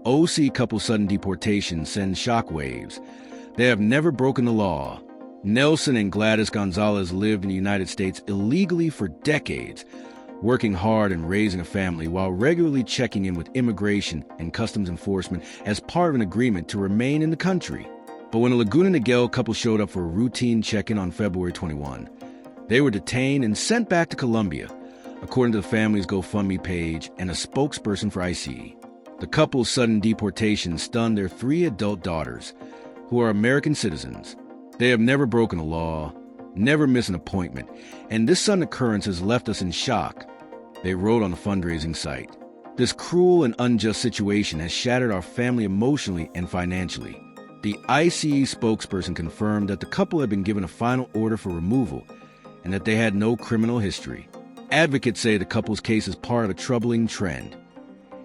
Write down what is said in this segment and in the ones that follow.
OC couple sudden deportation sends shockwaves. They have never broken the law. Nelson and Gladys Gonzalez lived in the United States illegally for decades, working hard and raising a family while regularly checking in with immigration and customs enforcement as part of an agreement to remain in the country. But when a Laguna Niguel couple showed up for a routine check-in on February 21, they were detained and sent back to Colombia, according to the family's GoFundMe page and a spokesperson for ICE. The couple's sudden deportation stunned their 3 adult daughters, who are American citizens. They have never broken a law, never missed an appointment, and this sudden occurrence has left us in shock, they wrote on the fundraising site. This cruel and unjust situation has shattered our family emotionally and financially. The ICE spokesperson confirmed that the couple had been given a final order for removal and that they had no criminal history. Advocates say the couple's case is part of a troubling trend.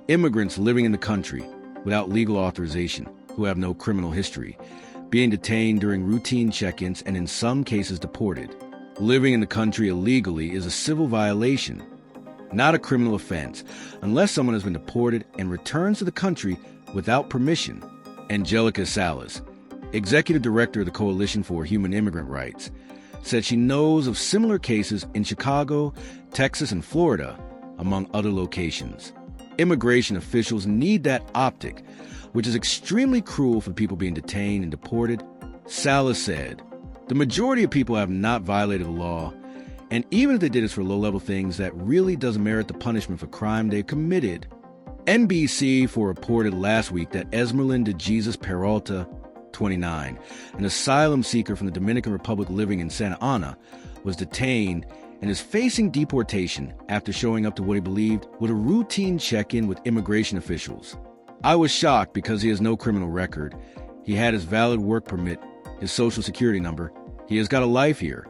Immigrants living in the country without legal authorization, who have no criminal history, being detained during routine check-ins and in some cases deported. Living in the country illegally is a civil violation, not a criminal offense, unless someone has been deported and returns to the country without permission. Angelica Salas, executive director of the Coalition for Human Immigrant Rights, said she knows of similar cases in Chicago, Texas, and Florida, among other locations. Immigration officials need that optic, which is extremely cruel for people being detained and deported. Salas said, "The majority of people have not violated the law, and even if they did it for low-level things, that really doesn't merit the punishment for crime they've committed." NBC4 reported last week that Esmeralda de Jesus Peralta, 29, an asylum seeker from the Dominican Republic living in Santa Ana, was detained and is facing deportation after showing up to what he believed was a routine check-in with immigration officials. "I was shocked because he has no criminal record. He had his valid work permit, his social security number. He has got a life here,"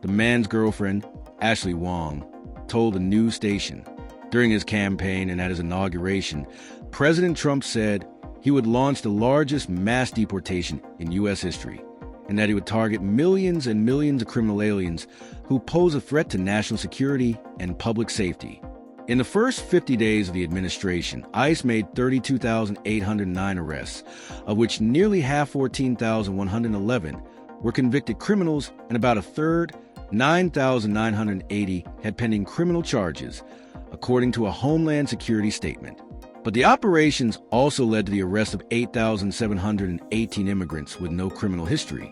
the man's girlfriend, Ashley Wong, told the news station. During his campaign and at his inauguration, President Trump said he would launch the largest mass deportation in U.S. history, and that he would target millions and millions of criminal aliens who pose a threat to national security and public safety. In the first 50 days of the administration, ICE made 32,809 arrests, of which nearly half, 14,111, were convicted criminals, and about a third, 9,980, had pending criminal charges, according to a Homeland Security statement. But the operations also led to the arrest of 8,718 immigrants with no criminal history,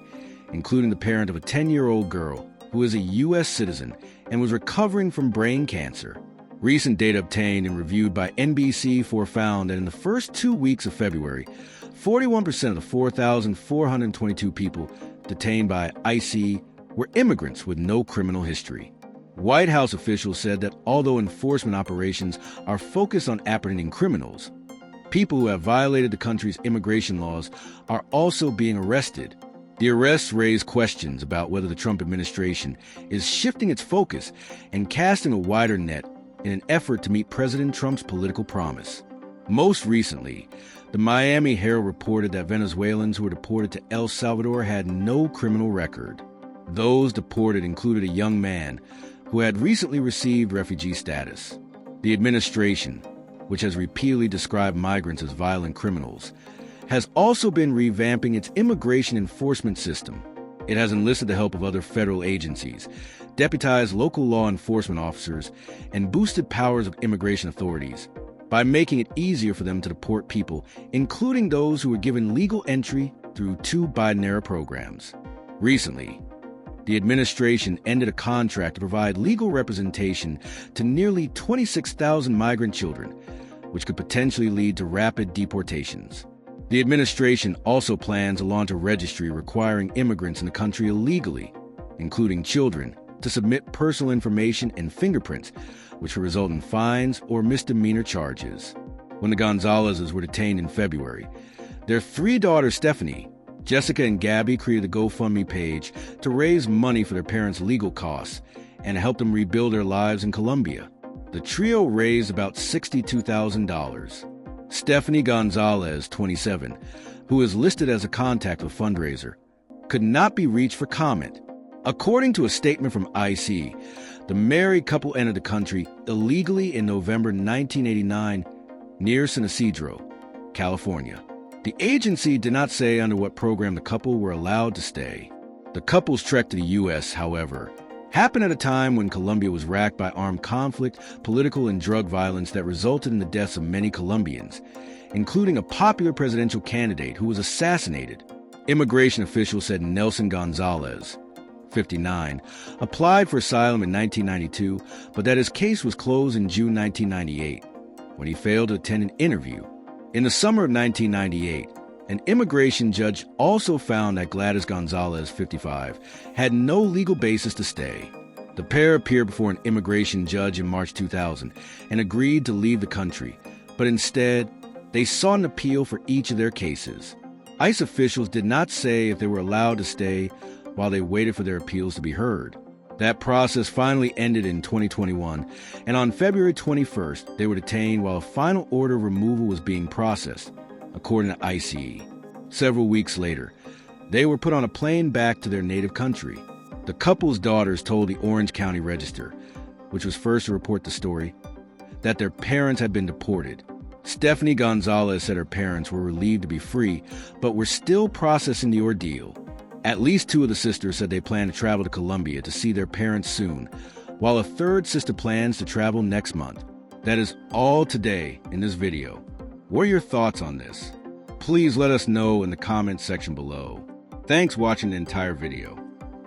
including the parent of a 10-year-old girl who is a U.S. citizen and was recovering from brain cancer. Recent data obtained and reviewed by NBC4 found that in the first 2 weeks of February, 41% of the 4,422 people detained by ICE were immigrants with no criminal history. White House officials said that although enforcement operations are focused on apprehending criminals, people who have violated the country's immigration laws are also being arrested. The arrests raise questions about whether the Trump administration is shifting its focus and casting a wider net in an effort to meet President Trump's political promise. Most recently, the Miami Herald reported that Venezuelans who were deported to El Salvador had no criminal record. Those deported included a young man who had recently received refugee status. The administration, which has repeatedly described migrants as violent criminals, has also been revamping its immigration enforcement system. It has enlisted the help of other federal agencies, deputized local law enforcement officers, and boosted powers of immigration authorities by making it easier for them to deport people, including those who were given legal entry through 2 Biden-era programs. Recently, the administration ended a contract to provide legal representation to nearly 26,000 migrant children, which could potentially lead to rapid deportations. The administration also plans to launch a registry requiring immigrants in the country illegally, including children, to submit personal information and fingerprints, which will result in fines or misdemeanor charges. When the Gonzalezes were detained in February, their 3 daughters, Stephanie, Jessica, and Gabby, created a GoFundMe page to raise money for their parents' legal costs and help them rebuild their lives in Colombia. The trio raised about $62,000. Stephanie Gonzalez, 27, who is listed as a contact of the fundraiser, could not be reached for comment. According to a statement from IC, the married couple entered the country illegally in November 1989 near San Isidro. California. The agency did not say under what program the couple were allowed to stay. The couple's trek to the U.S., however, happened at a time when Colombia was racked by armed conflict, political and drug violence that resulted in the deaths of many Colombians, including a popular presidential candidate who was assassinated. Immigration officials said Nelson Gonzalez, 59, applied for asylum in 1992, but that his case was closed in June 1998 when he failed to attend an interview. In the summer of 1998, an immigration judge also found that Gladys Gonzalez, 55, had no legal basis to stay. The pair appeared before an immigration judge in March 2000 and agreed to leave the country, but instead, they sought an appeal for each of their cases. ICE officials did not say if they were allowed to stay while they waited for their appeals to be heard. That process finally ended in 2021, and on February 21st, they were detained while a final order of removal was being processed, according to ICE. Several weeks later, they were put on a plane back to their native country. The couple's daughters told the Orange County Register, which was first to report the story, that their parents had been deported. Stephanie Gonzalez said her parents were relieved to be free, but were still processing the ordeal. At least two of the sisters said they plan to travel to Colombia to see their parents soon, while a third sister plans to travel next month. That is all today in this video. What are your thoughts on this? Please let us know in the comments section below. Thanks for watching the entire video.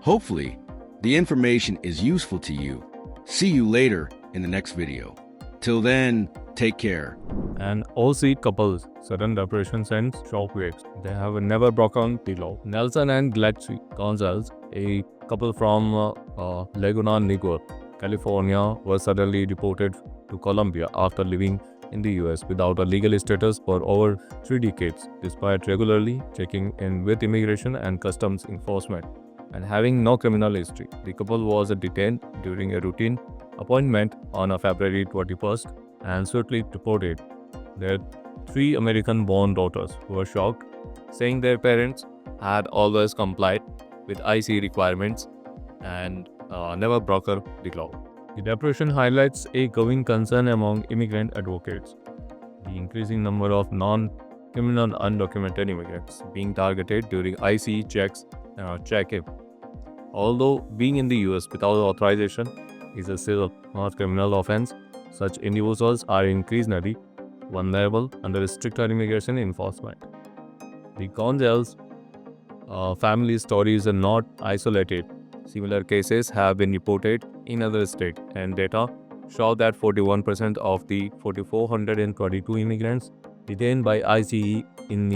Hopefully, the information is useful to you. See you later in the next video. Till then, take care. An Aussie couple's sudden depression sends shockwaves. They have never broken the law. Nelson and Gladys Gonzalez, a couple from Laguna Niguel, California, were suddenly deported to Colombia after living in the US without a legal status for over 3 decades, despite regularly checking in with immigration and customs enforcement and having no criminal history. The couple was detained during a routine appointment on February 21st and swiftly deported. Their 3 American-born daughters were shocked, saying their parents had always complied with ICE requirements and never broken the law. The depression highlights a growing concern among immigrant advocates. The increasing number of non-criminal undocumented immigrants being targeted during ICE checks check-in. Although being in the US without authorization is a still not criminal offense, such individuals are increasingly vulnerable under stricter immigration enforcement. The Gonzalez family stories are not isolated. Similar cases have been reported in other states, and data show that 41% of the 4,422 immigrants detained by ICE in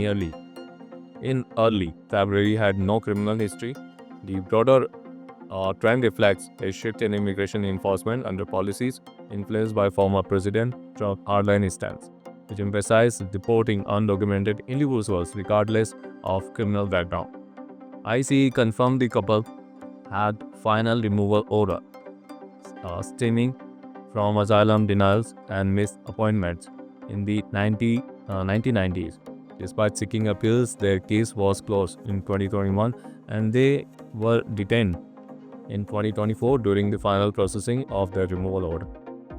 early February had no criminal history. The broader trend reflects a shift in immigration enforcement under policies influenced by former President Trump's hardline stance, which emphasized deporting undocumented individuals regardless of criminal background. ICE confirmed the couple had final removal order, stemming from asylum denials and missed appointments in the 1990s. Despite seeking appeals, their case was closed in 2021 and they were detained in 2024 during the final processing of their removal order.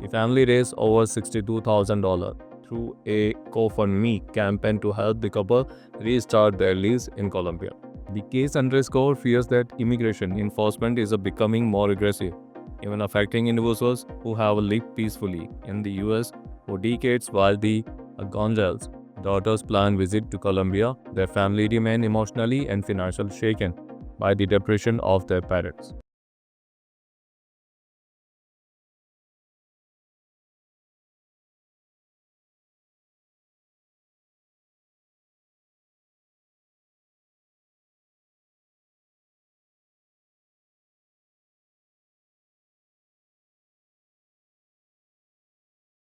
The family raised over $62,000 through a GoFundMe campaign to help the couple restart their lives in Colombia. The case underscores fears that immigration enforcement is becoming more aggressive, even affecting individuals who have lived peacefully in the US for decades. While the Gonzalez daughters' planned visit to Colombia, their family remain emotionally and financially shaken by the depression of their parents.